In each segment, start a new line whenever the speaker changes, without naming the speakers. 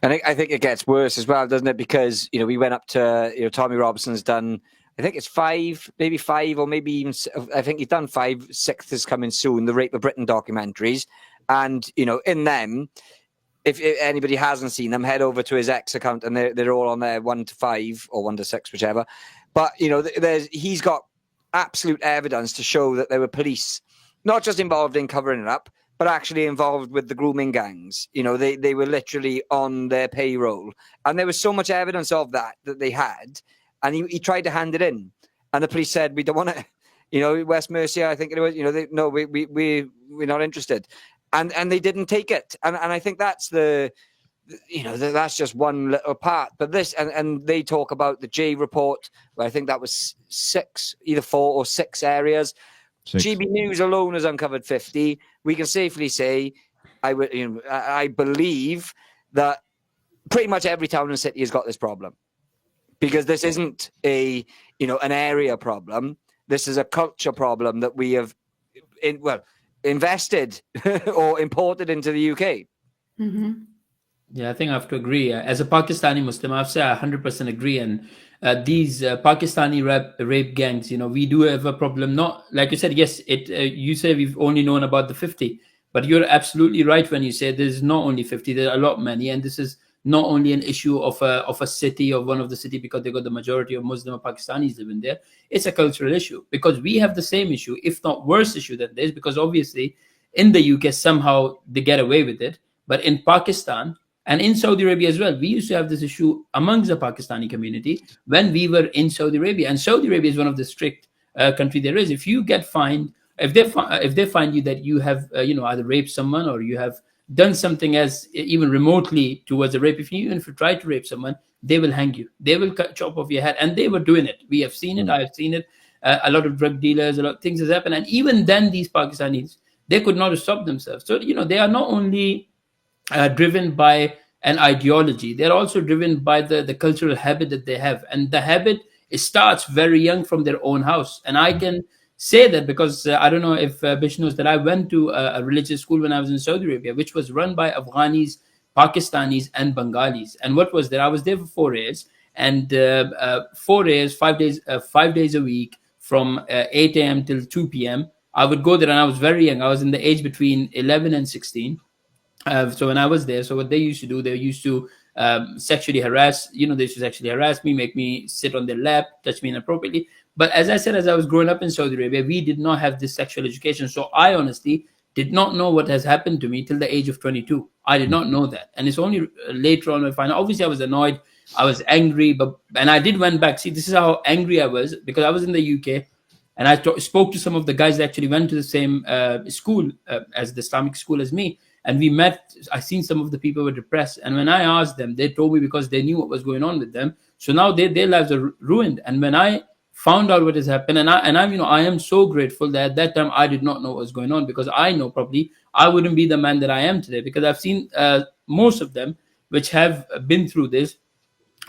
And I think it gets worse as well, doesn't it? Because, we went up to, Tommy Robinson's done, I think it's maybe five, or maybe even, I think he's done 5, 6th is coming soon, the Rape of Britain documentaries. And, in them, if anybody hasn't seen them, head over to his X account, and they're all on there, 1 to 5 or 1 to 6, whichever. But, he's got absolute evidence to show that there were police, not just involved in covering it up, but actually involved with the grooming gangs. They were literally on their payroll. And there was so much evidence of that they had. And he tried to hand it in. And the police said, we don't want to, West Mercia, I think it was, we're not interested. And they didn't take it. And I think that's that's just one little part. But this, and they talk about the J report, where I think that was 6, either 4 or 6 areas. 6. GB News alone has uncovered 50. We can safely say, I believe that pretty much every town and city has got this problem, because this isn't an area problem. This is a culture problem that we have, invested or imported into the UK.
Mm-hmm. Yeah, I think I have to agree. As a Pakistani Muslim, I have to say I 100% agree. And these Pakistani rape gangs, we do have a problem. Not like you said, yes, you say we've only known about the 50, but you're absolutely right when you say there's not only 50, there are a lot many. And this is not only an issue of a city, of one of the city, because they got the majority of Muslim or Pakistanis living there. It's a cultural issue, because we have the same issue, if not worse issue than this, because obviously in the UK, somehow they get away with it. But in Pakistan, and in Saudi Arabia as well, we used to have this issue amongst the Pakistani community when we were in Saudi Arabia. And Saudi Arabia is one of the strict country there is. If you get fined, if they find you that you have either raped someone, or you have done something as even remotely towards a rape, even if you try to rape someone, they will hang you. They will chop off your head. And they were doing it. We have seen it. I have seen it. A lot of drug dealers, a lot of things has happened. And even then, these Pakistanis, they could not stop themselves. So, they are not only driven by an ideology, they're also driven by the cultural habit that they have. And the habit, it starts very young from their own house. And I can say that because I don't know if Bish knows that I went to a religious school when I was in Saudi Arabia, which was run by Afghanis, Pakistanis, and Bengalis. And what was there? I was there for 4 years, and 4 years, 5 days, 5 days a week from 8 a.m. till 2 p.m. I would go there, and I was very young. I was in the age between 11 and 16. So when I was there, so what they used to do, they used to sexually harass, they used to sexually harass me, make me sit on their lap, touch me inappropriately. But as I said, as I was growing up in Saudi Arabia, we did not have this sexual education. So I honestly did not know what has happened to me till the age of 22. I did not know that. And it's only later on I find out. Obviously, I was annoyed. I was angry. And I did went back. See, this is how angry I was, because I was in the UK. And I spoke to some of the guys that actually went to the same school as the Islamic school as me. And we met. I seen some of the people were depressed. And when I asked them, they told me because they knew what was going on with them. So now their lives are ruined. And when I found out what has happened, and I am so grateful that at that time I did not know what was going on, because I know probably I wouldn't be the man that I am today, because I've seen most of them which have been through this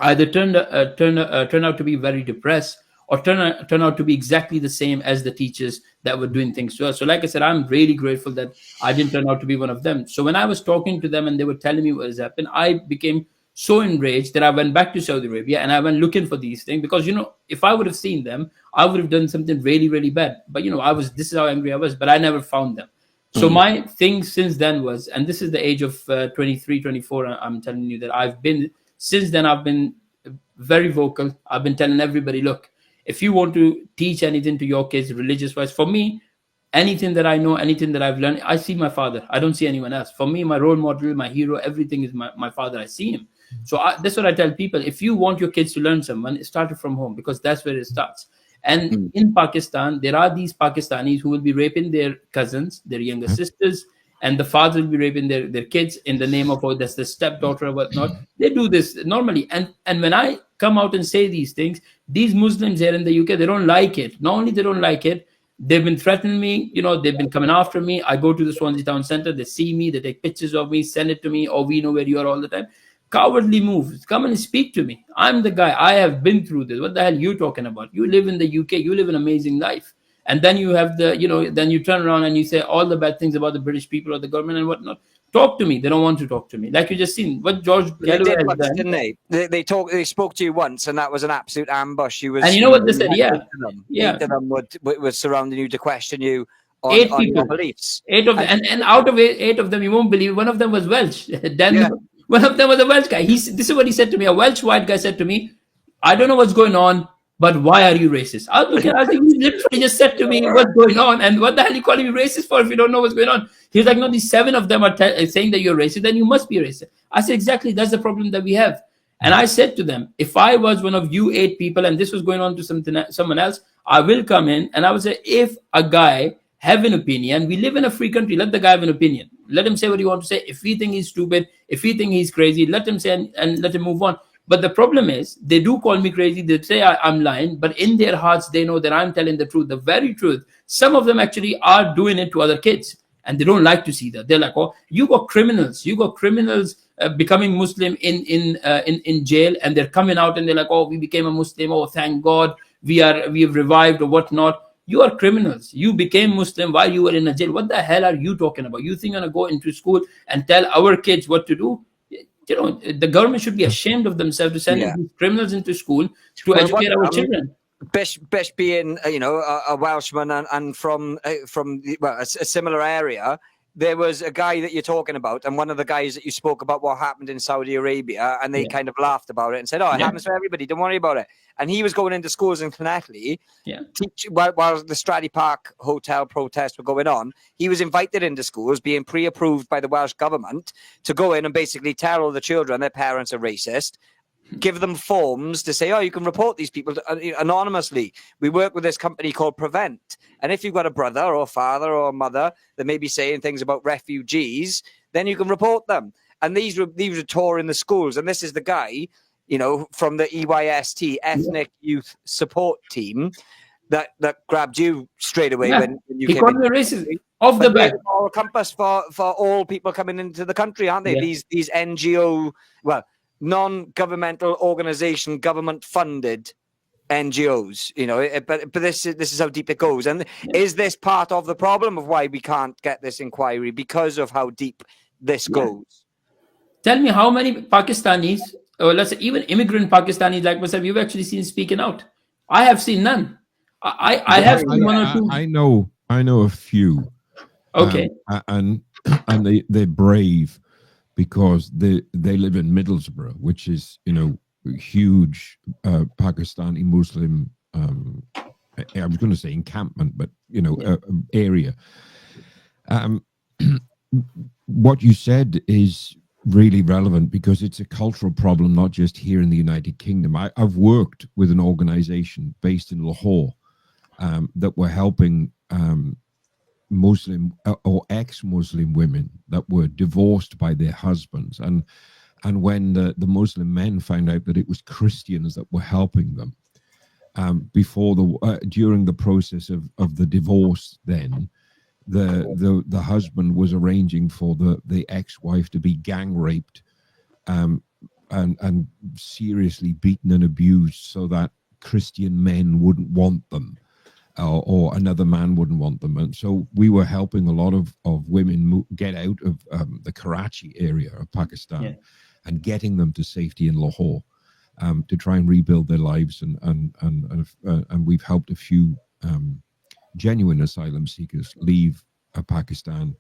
either turn out to be very depressed, or turn out to be exactly the same as the teachers that were doing things to us. So like I said, I'm really grateful that I didn't turn out to be one of them. So when I was talking to them and they were telling me what has happened, I became so enraged that I went back to Saudi Arabia and I went looking for these things, because, if I would have seen them, I would have done something really, really bad. But, this is how angry I was, but I never found them. So my thing since then was, and this is the age of 23, 24, I'm telling you that since then I've been very vocal. I've been telling everybody, look, if you want to teach anything to your kids religious wise, for me, anything that I know, anything that I've learned, I see my father. I don't see anyone else. For me, my role model, my hero, everything is my father. I see him. So that's what I tell people. If you want your kids to learn someone, start it from home, because that's where it starts. And in Pakistan, there are these Pakistanis who will be raping their cousins, their younger sisters, and the father will be raping their kids in the name of, that's the stepdaughter or whatnot. They do this normally. And when I come out and say these things, these Muslims here in the UK, they don't like it. Not only they don't like it, they've been threatening me. They've been coming after me. I go to the Swansea Town Centre. They see me. They take pictures of me, send it to me. Oh, we know where you are all the time. Cowardly moves. Come and speak to me. I'm the guy. I have been through this. What the hell are you talking about? You live in the UK. You live an amazing life. and then you have then you turn around and you say all the bad things about the British people or the government and whatnot. Talk to me. They don't want to talk to me. Like you just seen what George
They
Galloway
did
has
once,
done.
didn't they? They spoke to you once, and that was an absolute ambush.
And you know what they said? Yeah.
Eight of them would surrounding you to question you on
Eight
your
people.
beliefs.
Eight of them, and out of eight of them, you won't believe, one of them was Welsh. Then
Yeah.
one of them was a Welsh guy. This is what he said to me. A Welsh white guy said to me, "I don't know what's going on, but why are you racist?" I was looking. I was like, he literally just said to me, "What's going on? And what the hell are you calling me racist for if you don't know what's going on?" He was like, "No, these 7 of them are saying that you're racist. Then you must be racist." I said, "Exactly. That's the problem that we have." And I said to them, if I was one of you 8 people and this was going on to someone else, I will come in and I would say, if a guy have an opinion, we live in a free country, let the guy have an opinion. Let him say what he wants to say. If we think he's stupid, if we think he's crazy, let him say and let him move on. But the problem is, they do call me crazy. They say I'm lying, but in their hearts, they know that I'm telling the truth, the very truth. Some of them actually are doing it to other kids, and they don't like to see that. They're like, "Oh, you got criminals becoming Muslim in jail, and they're coming out and they're like, 'Oh, we became a Muslim. Oh, thank God, we have revived or whatnot.' You are criminals. You became Muslim while you were in a jail. What the hell are you talking about? You think I'm gonna go into school and tell our kids what to do?" The government should be ashamed of themselves to send these criminals into school to educate our children.
Bish being a Welshman and from a similar area, there was a guy that you're talking about, and one of the guys that you spoke about what happened in Saudi Arabia, and they kind of laughed about it and said, "Oh, it happens to everybody. Don't worry about it." And he was going into schools in Llanelli, while the Stradey Park Hotel protests were going on. He was invited into schools, being pre-approved by the Welsh government, to go in and basically tell all the children their parents are racist. Give them forms to say, "Oh, you can report these people anonymously. We work with this company called Prevent. And if you've got a brother or a father or a mother that may be saying things about refugees, then you can report them." And these were touring the schools. And this is the guy, from the EYST, Ethnic Youth Support Team, that grabbed you straight away when you came in.
Racist off the bat.
Moral compass for all people coming into the country, aren't they?
Yeah.
These NGO, non-governmental organization, government-funded NGOs, but this is how deep it goes. And is this part of the problem of why we can't get this inquiry, because of how deep this goes?
Tell me how many Pakistanis, or let's say even immigrant Pakistanis like myself, you've actually seen speaking out. I have seen none. I have seen one or two.
I know a few.
Okay.
And they're brave, because they live in Middlesbrough, which is huge Pakistani Muslim I was going to say encampment, but area. What you said is really relevant, because it's a cultural problem, not just here in the United Kingdom. I've worked with an organization based in Lahore that were helping Muslim or ex-Muslim women that were divorced by their husbands, and when the Muslim men found out that it was Christians that were helping them during the process of the divorce, then the husband was arranging for the ex-wife to be gang raped and seriously beaten and abused, so that Christian men wouldn't want them. Or another man wouldn't want them. And so we were helping a lot of women get out of the Karachi area of Pakistan and getting them to safety in Lahore to try and rebuild their lives. And we've helped a few genuine asylum seekers leave Pakistan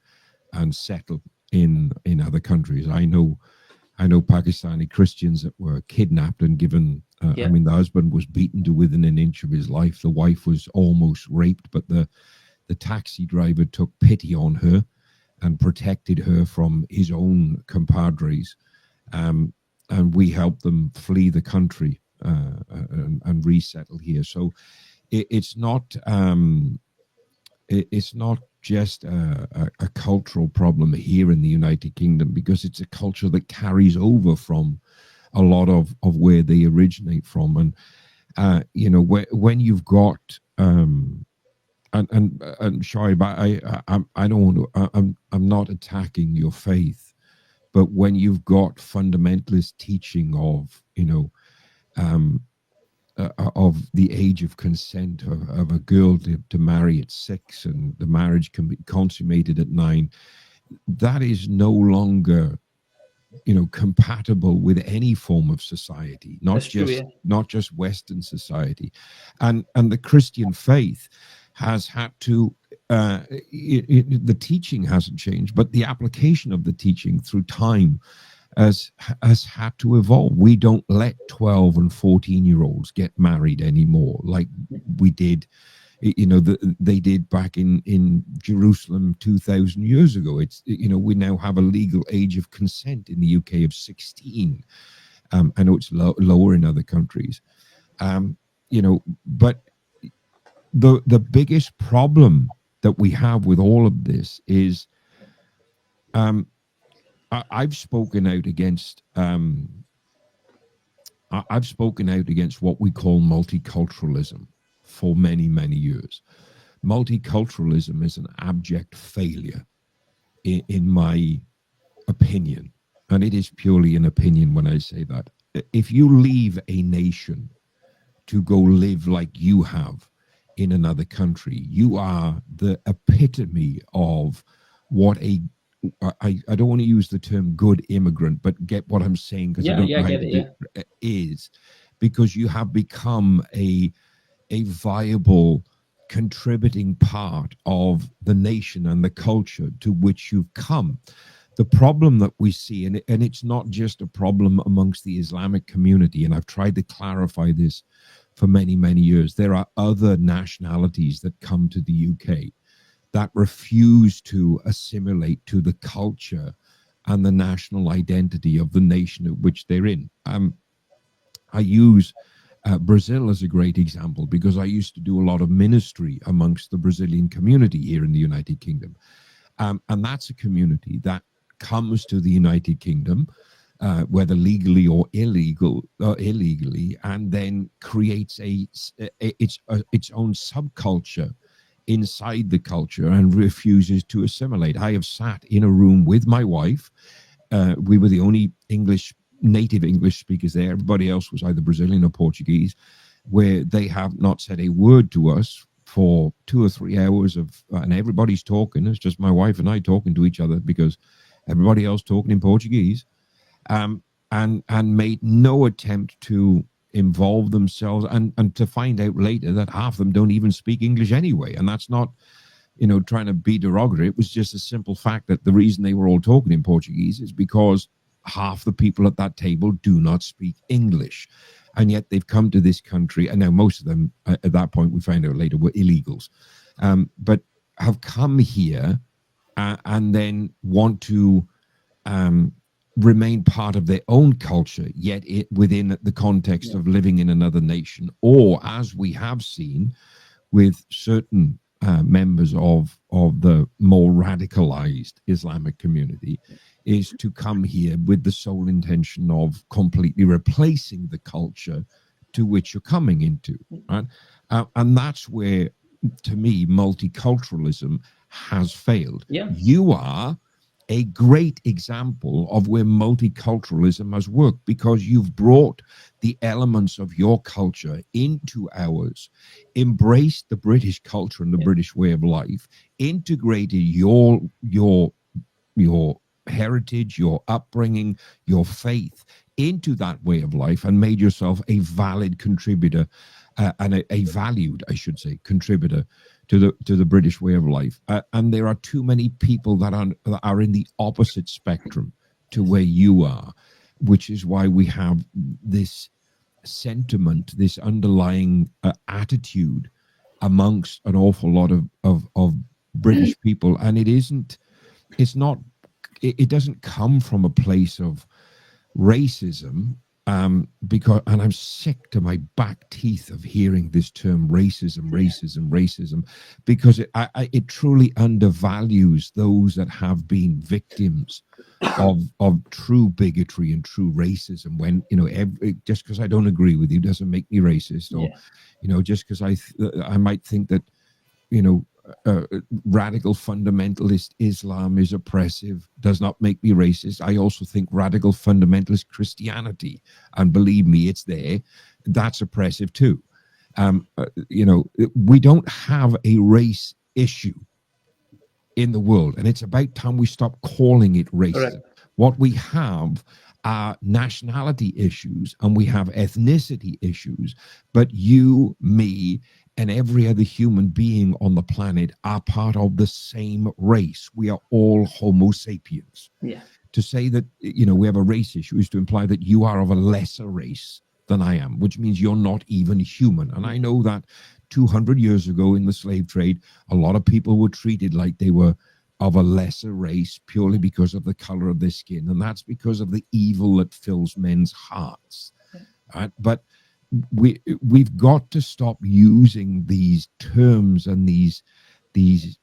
and settle in other countries. I know Pakistani Christians that were kidnapped and given. I mean, the husband was beaten to within an inch of his life. The wife was almost raped, but the taxi driver took pity on her and protected her from his own compadres. And we helped them flee the country and resettle here. So it's not just a cultural problem here in the United Kingdom, because it's a culture that carries over from a lot of where they originate from. And when you've got and Shoaib, I don't want to, I'm not attacking your faith, but when you've got fundamentalist teaching of of the age of consent of a girl to marry at 6 and the marriage can be consummated at 9, that is no longer, compatible with any form of society, not just Western society. And the Christian faith has had to, the teaching hasn't changed, but the application of the teaching through time has had to evolve. We don't let 12 and 14-year-olds get married anymore like we did, they did back in Jerusalem 2,000 years ago. It's, we now have a legal age of consent in the UK of 16. I know it's lower in other countries, but the biggest problem that we have with all of this is, I've spoken out against what we call multiculturalism for many, many years. Multiculturalism is an abject failure, in my opinion, and it is purely an opinion when I say that. If you leave a nation to go live like you have in another country, you are the epitome of what I don't want to use the term good immigrant, but get what I'm saying, because I don't know how it is, because you have become a viable contributing part of the nation and the culture to which you've come. The problem that we see, and it's not just a problem amongst the Islamic community, and I've tried to clarify this for many, many years, there are other nationalities that come to the UK that refuse to assimilate to the culture and the national identity of the nation of which they're in. I use Brazil as a great example because I used to do a lot of ministry amongst the Brazilian community here in the United Kingdom. And that's a community that comes to the United Kingdom, whether legally or illegally, and then creates its own subculture inside the culture and refuses to assimilate. I have sat in a room with my wife. We were the only native English speakers there. Everybody else was either Brazilian or Portuguese, where they have not said a word to us for 2 or 3 hours and everybody's talking. It's just my wife and I talking to each other because everybody else talking in Portuguese, and made no attempt to involve themselves and to find out later that half of them don't even speak English anyway. And that's not, trying to be derogatory. It was just a simple fact that the reason they were all talking in Portuguese is because half the people at that table do not speak English. And yet they've come to this country, and now most of them, at that point we found out later, were illegals, but have come here and then want to remain part of their own culture, yet within the context of living in another nation. Or, as we have seen with certain members of the more radicalized Islamic community, is to come here with the sole intention of completely replacing the culture to which you're coming into, right? And that's where, to me, multiculturalism has failed. You are a great example of where multiculturalism has worked, because you've brought the elements of your culture into ours, embraced the British culture and the British way of life, integrated your heritage, your upbringing, your faith into that way of life, and made yourself a valid contributor, and a valued, I should say, contributor to the British way of life. And there are too many people that are in the opposite spectrum to where you are, which is why we have this sentiment, this underlying attitude amongst an awful lot of British people. And it doesn't come from a place of racism, because, and I'm sick to my back teeth of hearing this term racism, because it truly undervalues those that have been victims of true bigotry and true racism. When, just because I don't agree with you doesn't make me racist, or just because I might think that radical fundamentalist Islam is oppressive does not make me racist. I also think radical fundamentalist Christianity, and believe me, it's there, that's oppressive too. We don't have a race issue in the world, and it's about time we stop calling it racism.
Correct.
What we have are nationality issues and we have ethnicity issues, but you, me, and every other human being on the planet are part of the same race. We are all Homo sapiens.
Yeah.
To say that, we have a race issue is to imply that you are of a lesser race than I am, which means you're not even human. And I know that 200 years ago in the slave trade, a lot of people were treated like they were of a lesser race purely because of the color of their skin. And that's because of the evil that fills men's hearts. Right? But we've got to stop using these terms and these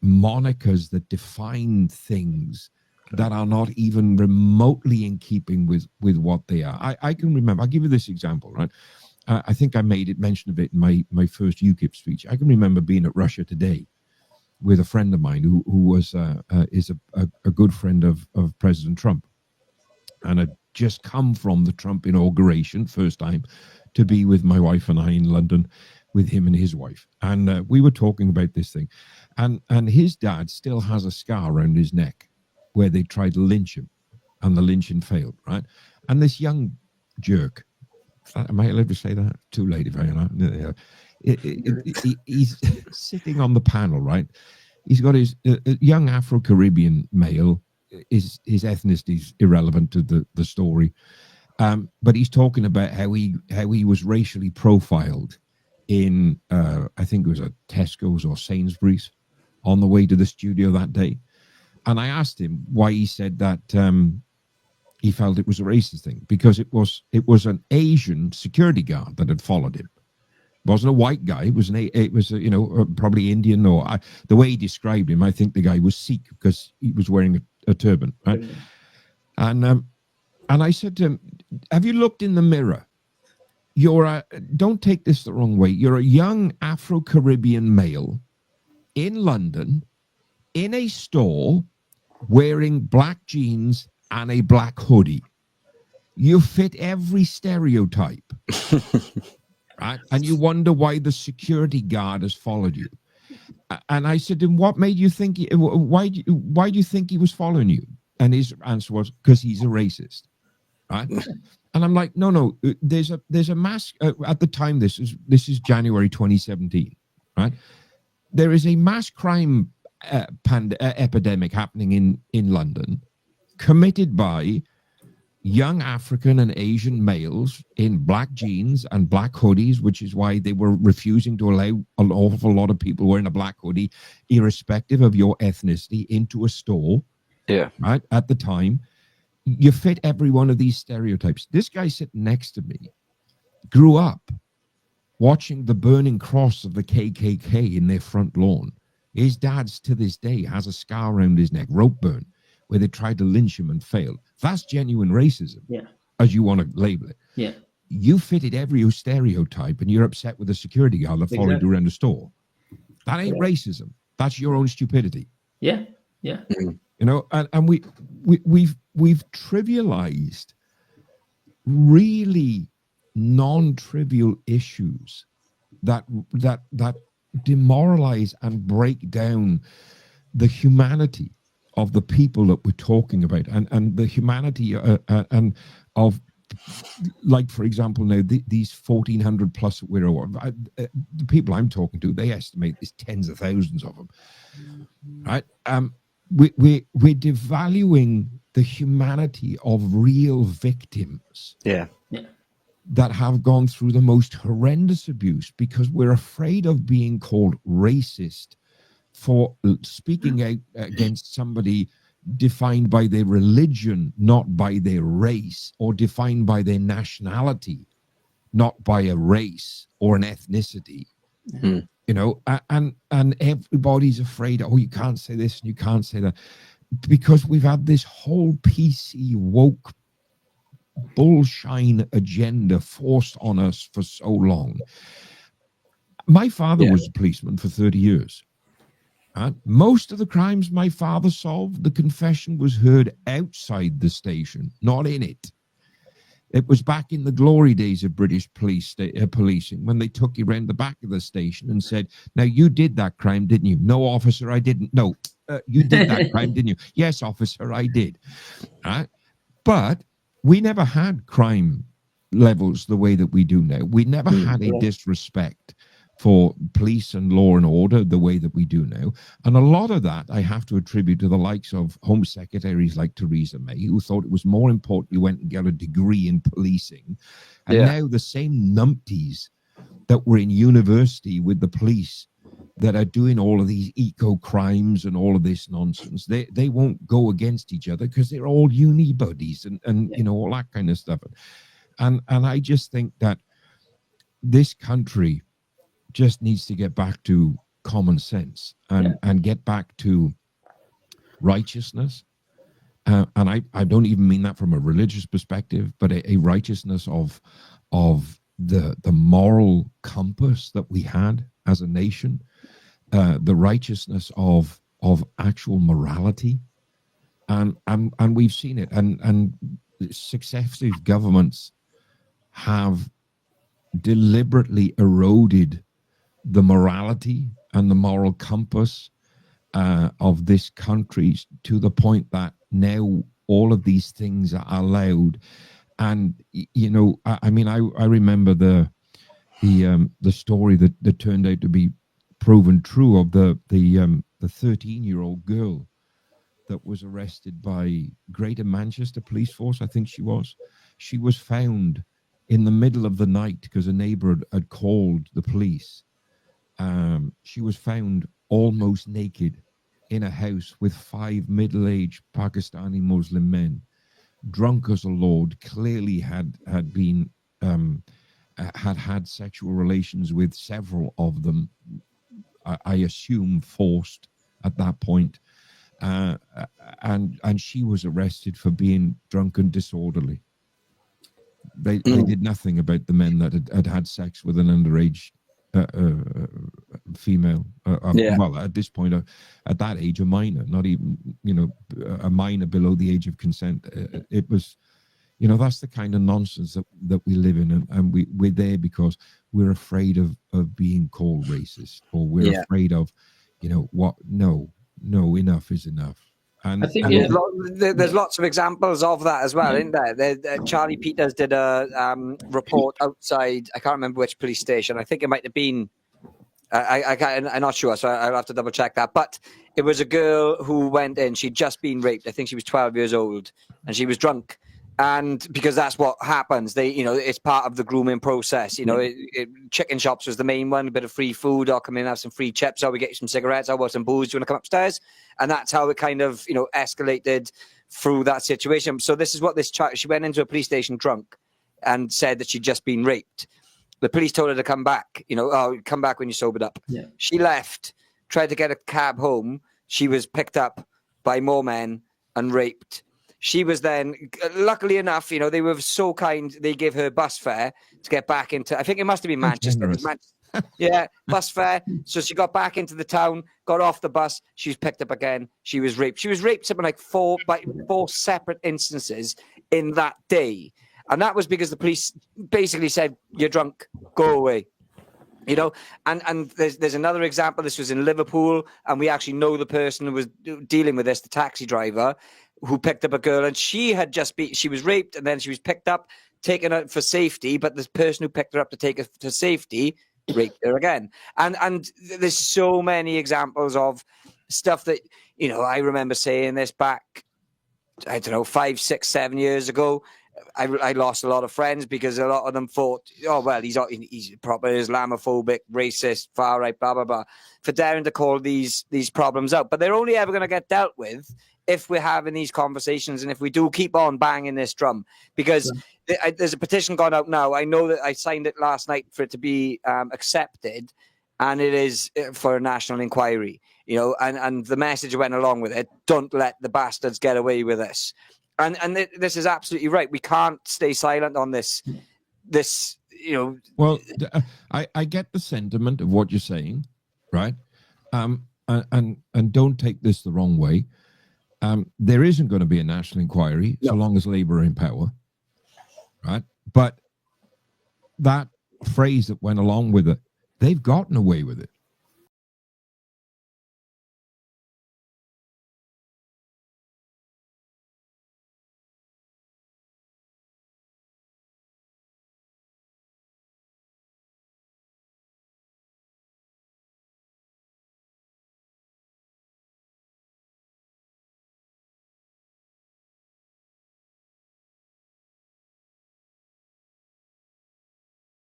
monikers that define things that are not even remotely in keeping with what they are. I can remember, I'll give you this example, right? I think I made mention of it in my first UKIP speech. I can remember being at Russia Today with a friend of mine who is a good friend of President Trump, and had just come from the Trump inauguration, first time to be with my wife and I in London with him and his wife. And we were talking about this thing, and his dad still has a scar around his neck where they tried to lynch him, and the lynching failed, right? And this young jerk, am I allowed to say that? Too late if I know. He's sitting on the panel, right? He's got his young Afro-Caribbean male. His ethnicity is irrelevant to the story, but he's talking about how he was racially profiled in I think it was a Tesco's or Sainsbury's on the way to the studio that day. And I asked him why he said that he felt it was a racist thing, because it was an Asian security guard that had followed him. It wasn't a white guy. It was probably Indian, or the way he described him, I think the guy was Sikh because he was wearing a turban, right? And I said to him, "Have you looked in the mirror? Don't take this the wrong way. You're a young Afro-Caribbean male in London in a store wearing black jeans and a black hoodie. You fit every stereotype." Right? And you wonder why the security guard has followed you. And I said to him, "What made you think? Why do you think he was following you?" And his answer was, "Because he's a racist." Right? And I'm like, no. There's a mass at the time. This is January 2017. Right? There is a mass crime epidemic happening in London, committed by young African and Asian males in black jeans and black hoodies, which is why they were refusing to allow an awful lot of people wearing a black hoodie, irrespective of your ethnicity, into a store.
Yeah.
Right? At the time, you fit every one of these stereotypes. This guy sitting next to me grew up watching the burning cross of the KKK in their front lawn. His dad's to this day has a scar around his neck, rope burn, where they tried to lynch him and failed. That's genuine racism, as you want to label it.
Yeah.
You fitted every stereotype, and you're upset with the security guard that followed you around the store. That ain't racism. That's your own stupidity.
Yeah.
And we've trivialized really non-trivial issues that demoralize and break down the humanity of the people that we're talking about, and the humanity and of, like, for example, now these 1,400 plus the people I'm talking to, they estimate there's tens of thousands of them, right? We're devaluing the humanity of real victims.
Yeah.
That have gone through the most horrendous abuse because we're afraid of being called racist for speaking out against somebody defined by their religion, not by their race, or defined by their nationality, not by a race or an ethnicity. And everybody's afraid, oh, you can't say this and you can't say that, because we've had this whole PC woke bullshine agenda forced on us for so long. My father was a policeman for 30 years. Most of the crimes my father solved, the confession was heard outside the station, not in it. It was back in the glory days of British policing, when they took you around the back of the station and said, now, you did that crime, didn't you? No, officer, I didn't. No, you did that crime, didn't you? Yes, officer, I did. But we never had crime levels the way that we do now. We never had a disrespect for police and law and order the way that we do now. And a lot of that I have to attribute to the likes of Home Secretaries like Theresa May, who thought it was more important you went and get a degree in policing. And now the same numpties that were in university with the police that are doing all of these eco crimes and all of this nonsense, they won't go against each other because they're all uni buddies and you know, all that kind of stuff. And I just think that this country just needs to get back to common sense and get back to righteousness. And I don't even mean that from a religious perspective, but a righteousness of the moral compass that we had as a nation, the righteousness of actual morality. And we've seen it. And successive governments have deliberately eroded the morality and the moral compass of this country to the point that now all of these things are allowed. And you know, I mean, I remember the story that turned out to be proven true of the 13-year-old girl that was arrested by Greater Manchester Police Force. I think she was found in the middle of the night because a neighbor had called the police. She was found almost naked in a house with 5 middle-aged Pakistani Muslim men, drunk as a lord, clearly had sexual relations with several of them, I assume forced at that point, and she was arrested for being drunk and disorderly. They did nothing about the men that had sex with an underage female, well, at this point, at that age, a minor, not even, you know, a minor below the age of consent. It was, you know, that's the kind of nonsense that we live in, and we're there because we're afraid of being called racist, or we're afraid of, you know, what? No, enough is enough. And
I think
there's lots of examples of that as well, isn't there? Charlie Peters did a report outside, I can't remember which police station. I think it might have been, I'm not sure, so I'll have to double check that. But it was a girl who went in, she'd just been raped. I think she was 12 years old, and she was drunk. And because that's what happens, it's part of the grooming process. You know, chicken shops was the main one, a bit of free food, or come in and have some free chips, or we get you some cigarettes, or some booze, do you want to come upstairs? And that's how it kind of, escalated through that situation. So this is what this child, she went into a police station drunk and said that she'd just been raped. The police told her to come back, come back when you sobered up. Yeah. She left, tried to get a cab home. She was picked up by more men and raped. She was then, luckily enough, they were so kind, they gave her bus fare to get back into, I think it must have been Manchester. Yeah, bus fare. So she got back into the town, got off the bus. She was picked up again. She was raped. She was raped something like four separate instances in that day. And that was because the police basically said, you're drunk, go away. And there's another example. This was in Liverpool, and we actually know the person who was dealing with this, the taxi driver, who picked up a girl, and she was raped, and then she was picked up, taken out for safety, but this person who picked her up to take her to safety raped her again. And there's so many examples of stuff that, I remember saying this back, I don't know, 5, 6, 7 years ago. I lost a lot of friends because a lot of them thought, oh, well, he's proper Islamophobic, racist, far right, blah, blah, blah, for daring to call these problems out. But they're only ever going to get dealt with if we're having these conversations and if we do keep on banging this drum. Because there's a petition gone out now. I know that I signed it last night for it to be accepted, and it is for a national inquiry, and the message went along with it. Don't let the bastards get away with this. And this is absolutely right. We can't stay silent on this.
Well, I get the sentiment of what you're saying, right? and don't take this the wrong way. There isn't going to be a national inquiry so long as Labour are in power, right? But that phrase that went along with it, they've gotten away with it.